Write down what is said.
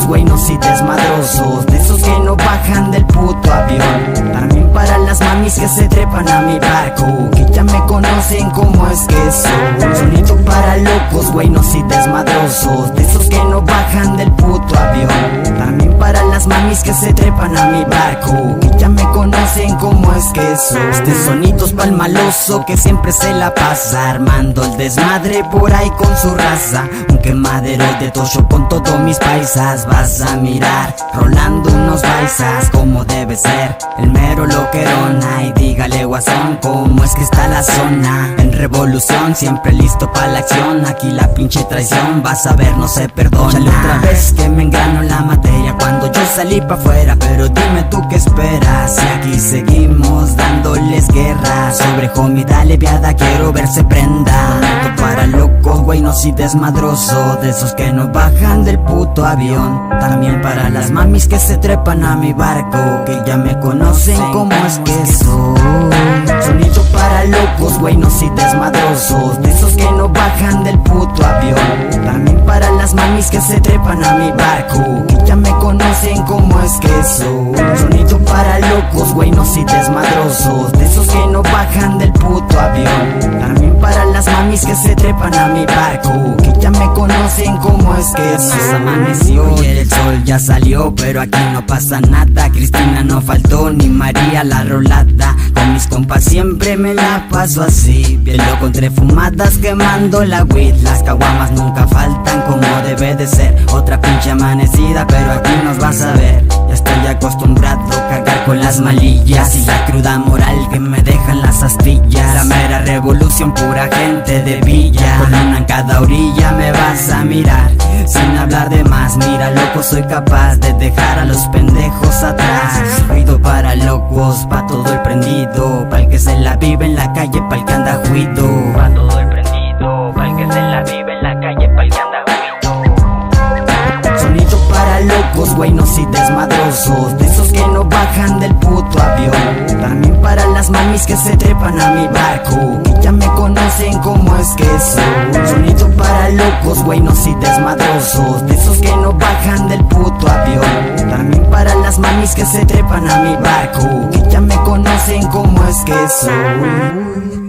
locos, buenos y desmadrosos, de esos que no bajan del puto avión. También para las mamis que se trepan a mi barco, que ya me conocen como es que soy. Sonido para locos, buenos y desmadrosos, de esos que no bajan del puto avión. También para las mamis que se trepan a mi barco, que ya me conocen como es que soy. Este sonido es pa'l maloso que siempre se la pasa armando el desmadre por ahí con su raza. Un quemadero de tocho con todos mis paisas. Vas a mirar rolando unos paisas como debe ser el mero loquerona. Y dígale guasón cómo es que está la zona. En revolución siempre listo pa' la acción. Aquí la pinche traición vas a ver no se perdona. Chale otra vez que me engrano la materia cuando yo salí pa' afuera. Pero dime tú qué esperas si aquí seguimos dándoles guerra. Sobre homie dale viada, quiero verse prenda. Para locos, buenos y desmadrosos, de esos que no bajan del puto avión. También para las mamis que se trepan a mi barco, que ya me conocen como es que soy. Sonido para locos, buenos y desmadrosos, de esos que no bajan del puto avión. También para las mamis que se trepan a mi barco, que ya me conocen como es que soy. Sonido para locos, buenos y desmadrosos, de esos que no bajan del puto avión. También para las mamis que se trepan a mi barco, que ya me conocen como es que soy. Amaneció y el sol ya salió, pero aquí no pasa nada. Cristina no faltó, ni María la rolada. Con mis compas siempre me la paso así, bien loco entre fumadas quemando la weed. Las caguamas nunca faltan como debe de ser. Otra pinche amanecida, pero aquí nos vas a ver. Ya estoy acostumbrado a cargar con las malillas y la cruda moral que me dejan las astillas. La mera revolución, pura gente de villa, con una en cada orilla me vas a mirar. Sin hablar de más, mira loco, soy capaz de dejar a los pendejos atrás. Ruido para locos, pa' todo el prendido, pa'l que se la vive en la calle, pa'l que anda juido. Pa' todo el prendido, pa'l que se la vive en la calle, pa'l que anda juido. Sonido para locos, buenos y desmadrosos, de esos que no bajan del puto avión. También para las mamis que se trepan a mi barco, que ya me conocen como es que soy. Sonido para locos, buenos y desmadrosos, de esos que no bajan del puto avión. También para las mamis que se trepan a mi barco, que ya me conocen como es que soy.